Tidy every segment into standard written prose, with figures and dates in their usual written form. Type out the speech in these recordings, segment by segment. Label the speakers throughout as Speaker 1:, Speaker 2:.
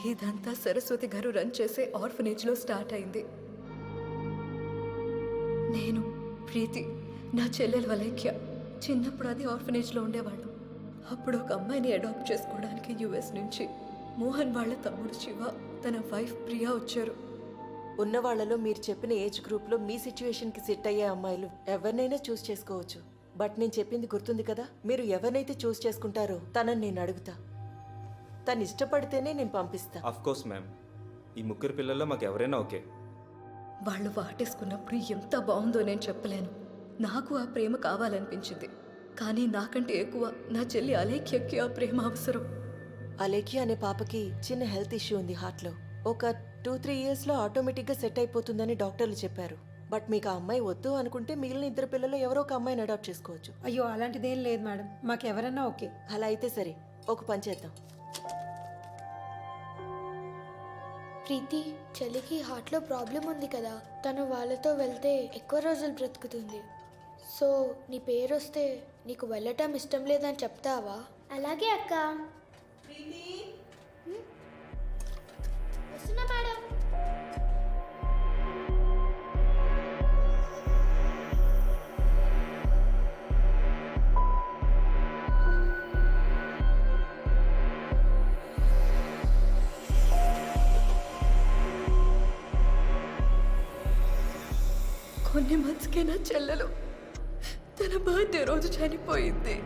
Speaker 1: ఇదంతా సరస్వతి గారు రన్ చేసే ఆర్ఫనేజ్లో స్టార్ట్ అయింది. నేను, ప్రీతి, నా చెల్లెలు అలేఖ్య చిన్నప్పుడు అది ఆర్ఫనేజ్లో ఉండేవాళ్ళు. అప్పుడు ఒక అమ్మాయిని అడాప్ట్ చేసుకోవడానికి యుఎస్ నుంచి మోహన్ వాళ్ళ తమ్ముడు శివ, తన వైఫ్ ప్రియా వచ్చారు.
Speaker 2: ఉన్న వాళ్లలో మీరు చెప్పిన ఏజ్ గ్రూప్లో మీ సిచ్యువేషన్కి సెట్ అయ్యే అమ్మాయిలు ఎవరినైనా చూస్ చేసుకోవచ్చు. బట్ నేను చెప్పింది గుర్తుంది కదా, మీరు ఎవరినైతే చూస్ చేసుకుంటారో తనని నేను అడుగుతా. తను ఇష్టపడితేనే నేను పంపిస్తా.
Speaker 3: ఆఫ్ కోర్స్ మ్యామ్, ఈ ముగ్గురు పిల్లల్లో మాకు ఎవరైనా ఓకే.
Speaker 1: వాళ్ళు వాటేసుకున్నప్పుడు ఎంత బాగుందో నేను చెప్పలేను. నాకు ఆ ప్రేమ కావాలనిపించింది, కానీ నాకంటే ఎక్కువ నా చెల్లి అలేఖ్యకి ఆ ప్రేమ అవసరం.
Speaker 2: అలేఖ్య అనే పాపకి చిన్న హెల్త్ ఇష్యూ ఉంది హార్ట్లో. ఒక 2-3 ఇయర్స్లో ఆటోమేటిక్గా సెట్ అయిపోతుందని డాక్టర్లు చెప్పారు. బట్ మీకు ఆ అమ్మాయి వద్దు అనుకుంటే మిగిలిన 2 పిల్లలు ఎవరో ఒక అమ్మాయిని అడాప్ట్ చేసుకోవచ్చు.
Speaker 4: అయ్యో అలాంటిదేం లేదు మేడం, మాకెవరన్నా ఓకే.
Speaker 2: అలా అయితే సరే, ఒక పని చేద్దాం.
Speaker 5: ప్రీతి, చెల్లికి హార్ట్లో ప్రాబ్లం ఉంది కదా, తను వాళ్ళతో వెళ్తే ఎక్కువ రోజులు బ్రతుకుతుంది. సో నీ పేరు వస్తే నీకు వెళ్ళటం ఇష్టం లేదని చెప్తావా? అలాగే అక్క. వస్తున్నా మేడం.
Speaker 1: కొన్ని మంత్స్కే నా చెల్లెలు తన బర్త్డే రోజు చనిపోయింది.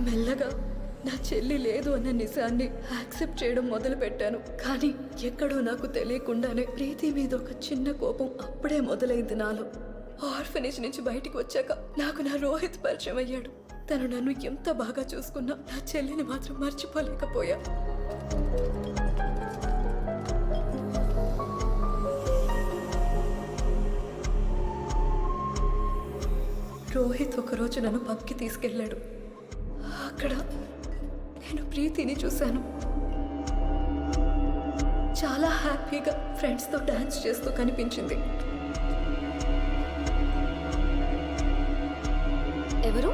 Speaker 1: మెల్లగా నా చెల్లి లేదు అన్న నిజాన్ని యాక్సెప్ట్ చేయడం మొదలు పెట్టాను. కానీ ఎక్కడో నాకు తెలియకుండానే ప్రీతి మీద ఒక చిన్న కోపం అప్పుడే మొదలైంది నాలో. ఆర్ఫనేజ్ నుంచి బయటికి వచ్చాక నాకు నా రోహిత్ పరిచయం అయ్యాడు. తను నన్ను ఎంత బాగా చూసుకున్నా నా చెల్లిని మాత్రం మర్చిపోలేకపోయా. రోహిత్ ఒకరోజు నన్ను పబ్కి తీసుకెళ్ళాడు. అక్కడ నేను ప్రీతిని చూశాను. చాలా హ్యాపీగా ఫ్రెండ్స్తో డాన్స్ చేస్తూ కనిపించింది.
Speaker 5: ఎవరు?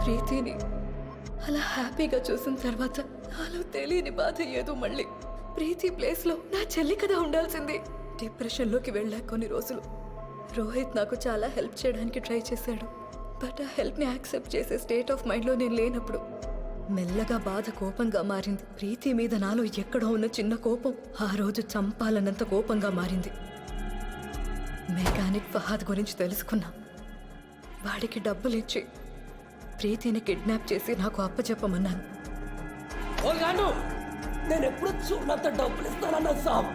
Speaker 1: ప్రీతిని అలా హ్యాపీగా చూసిన తర్వాత నాలో తెలియని బాధ ఏదో మళ్ళీ. ప్రీతి ప్లేస్లో నా చెల్లి కదా ఉండాల్సింది. డిప్రెషన్లోకి వెళ్ళా కొన్ని రోజులు. రోహిత్ నాకు చాలా హెల్ప్ చేయడానికి ట్రై చేశాడు. బట్ ఆ హెల్ప్ని యాక్సెప్ట్ చేసే స్టేట్ ఆఫ్ మైండ్లో నేను లేనప్పుడు మెల్లగా బాధ కోపంగా మారింది. ప్రీతి మీద నాలో ఎక్కడో ఉన్న చిన్న కోపం ఆ రోజు చంపాలన్నంత కోపంగా మారింది. మెకానిక్ ఫహాద్ గురించి తెలుసుకున్నా. వాడికి డబ్బులు ఇచ్చి ప్రీతిని కిడ్నాప్ చేసి నాకు అప్పచెప్పమన్నాను.
Speaker 6: నేను ఎప్పుడు చూడంత డబ్బులు ఇస్తానన్నా సాబ్.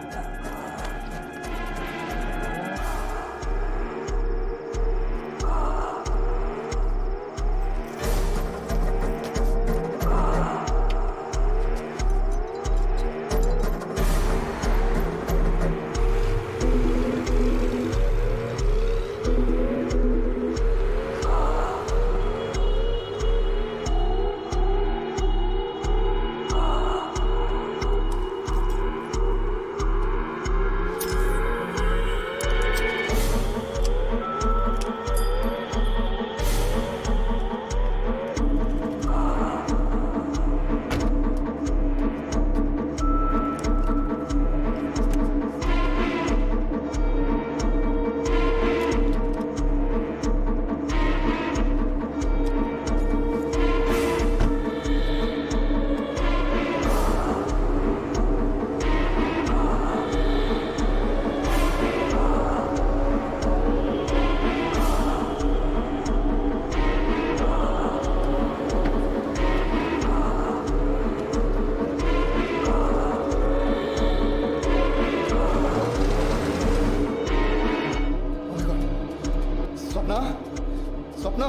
Speaker 7: స్వప్న,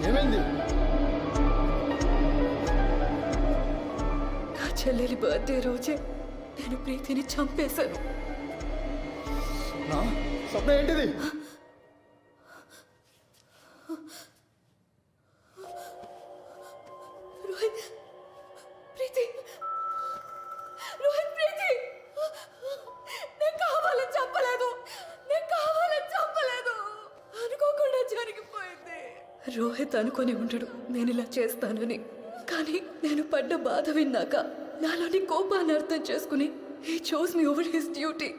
Speaker 7: ఏమైంది?
Speaker 1: నా చెల్లెలి బర్త్డే రోజే నేను ప్రీతిని చంపేశాను.
Speaker 7: స్వప్న, ఏంటిది?
Speaker 1: రోహిత్ అనుకొని ఉండడు నేను ఇలా చేస్తానని. కానీ నేను పడ్డ బాధ విన్నాక నాలోని కోపాన్ని అర్థం చేసుకుని he chose me over his duty.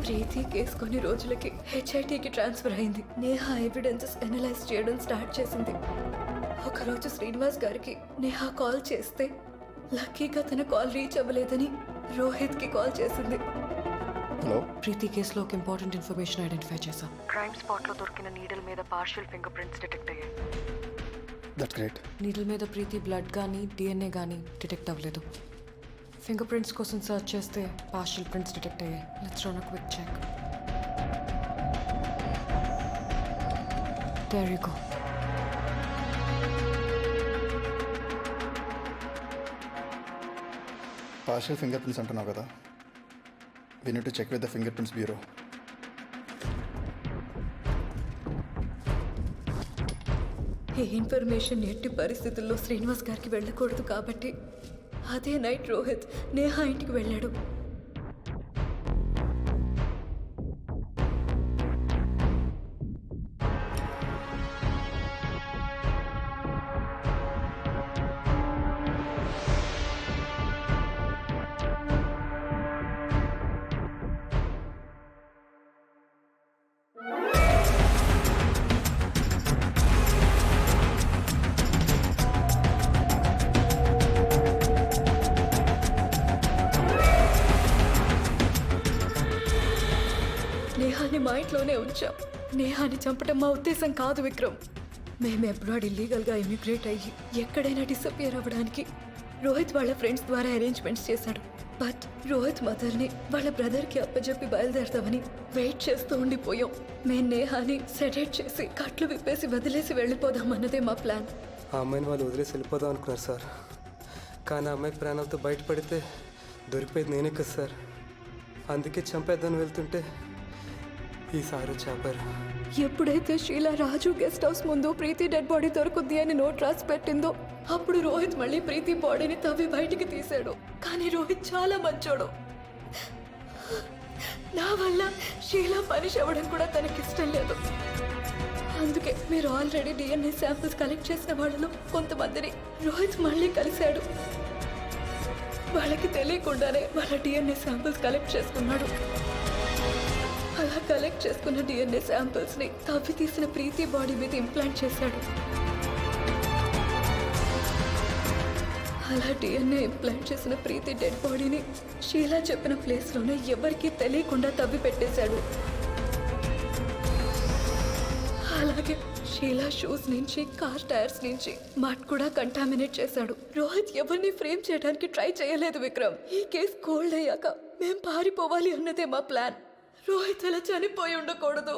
Speaker 1: Preethi case కొన్ని రోజులకి హెచ్ఐటికి ట్రాన్స్ఫర్ అయింది. నేహా ఎవిడెన్సెస్ అనలైజ్ చేయడం స్టార్ట్ చేసింది. ఒకరోజు శ్రీనివాస్ గారికి నేహా కాల్ చేస్తే లక్కీగా తన కాల్ రీచ్ అవ్వలేదని రోహిత్కి కాల్ చేసింది.
Speaker 7: హలో,
Speaker 8: ప్రీతి కేసులో ఒక ఇంపార్టెంట్ ఇన్ఫర్మేషన్ ఐడెంటిఫై చేశాం.
Speaker 2: క్రైమ్ స్పాట్లో దొరికిన నీడల్ మీద పార్షియల్ ఫింగర్ ప్రింట్స్ డిటెక్ట్ అయ్యాయి.
Speaker 7: That's great.
Speaker 8: నీడిల్ మీద ప్రీతి బ్లడ్ కానీ డిఎన్ఏ కానీ డిటెక్ట్ అవ్వలేదు. ఫింగర్ ప్రింట్స్ కోసం సర్చ్ చేస్తే పార్షియల్ ప్రింట్స్ డిటెక్ట్ అయ్యాయి. Let's run a quick check. There you go.
Speaker 7: Partial finger prints అంటున్నావు కదా, we need to check with the finger prints bureau.
Speaker 1: ఈ ఇన్ఫర్మేషన్ ఎట్టి పరిస్థితుల్లో శ్రీనివాస్ గారికి వెళ్ళకూడదు కాబట్టి అదే నైట్ రోహిత్ నేహా ఇంటికి వెళ్ళాడు. నేహాని మా ఇంట్లోనే ఉంచాం. నేహాని చంపడం మా ఉద్దేశం కాదు విక్రమ్. మేము అబ్రాడ్ ఇల్లీగల్గా ఇమిగ్రేట్ అయ్యి ఎక్కడైనా డిసపియర్ అవ్వడానికి రోహిత్ వాళ్ళ ఫ్రెండ్స్ ద్వారా అరేంజ్మెంట్స్ చేశాడు. బట్ రోహిత్ మదర్ని వాళ్ళ బ్రదర్కి అప్పచెప్పి బయలుదేరతామని వెయిట్ చేస్తూ ఉండిపోయాం. మేము నేహాని సెడేట్ చేసి కట్లు విప్పేసి వదిలేసి వెళ్ళిపోదాం అన్నదే మా ప్లాన్.
Speaker 9: ఆ అమ్మాయిని వాళ్ళు వదిలేసి వెళ్ళిపోదాం అనుకున్నారు సార్. కానీ ఆ అమ్మాయి ప్రాణాలతో బయటపడితే దొరికిపోయేది నేనే కదా సార్. అందుకే చంపేద్దామని వెళ్తుంటే ఈసారి చాపారు.
Speaker 1: ఎప్పుడైతే షీలా రాజు గెస్ట్ హౌస్ ముందు ప్రీతి డెడ్ బాడీ దొరుకుద్ది అని నోట్ రాసి పెట్టిందో అప్పుడు రోహిత్ మళ్ళీ ప్రీతి బాడీని తవ్వి బయటికి తీశాడు. కానీ రోహిత్ చాలా మంచోడు. నా వల్ల షీలా పనిష్ అవ్వడం కూడా తనకిష్టం లేదు. అందుకే మీరు ఆల్రెడీ డిఎన్ఏ శాంపిల్స్ కలెక్ట్ చేసిన వాళ్ళలో కొంతమందిని రోహిత్ మళ్ళీ కలిశాడు. వాళ్ళకి తెలియకుండానే వాళ్ళ డిఎన్ఏ శాంపిల్స్ కలెక్ట్ చేసుకున్నాడు. అలా కలెక్ట్ చేసుకున్న డిఎన్ఏ శాంపిల్స్ ని తవ్వి తీసిన ప్రీతి బాడీ మీద ఇంప్లాంట్ చేశాడు. అలా డిఎన్ఏ ఇంప్లాంట్ చేసిన ప్రీతి డెడ్ బాడీని షీలా చెప్పిన ప్లేస్ లోనే ఎవరికీ తెలియకుండా తవ్వి పెట్టేశాడు. అలాగే షీలా షూస్ నుంచి కార్ టైర్స్ నుంచి మట్ కూడా కంటామినేట్ చేశాడు. రోహిత్ ఎవరిని ఫ్రేమ్ చేయడానికి ట్రై చేయలేదు విక్రమ్. ఈ కేసు కోల్డ్ అయ్యాక మేం పారిపోవాలి అన్నదే మా ప్లాన్. రోహిత్ అలా చనిపోయి ఉండకూడదు.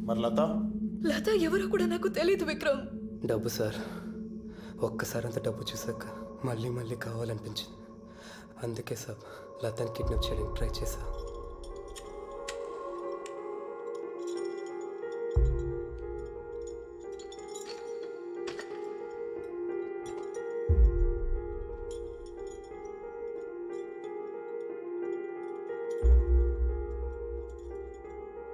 Speaker 10: మరి
Speaker 1: లత ఎవరో కూడా నాకు తెలియదు విక్రమ్.
Speaker 9: డబ్బు సార్. ఒక్కసారి అంత డబ్బు చూసాక మళ్ళీ మళ్ళీ కావాలనిపించింది. అందుకే సార్ లతాని కిడ్నాప్ చేయడానికి ట్రై చేశా.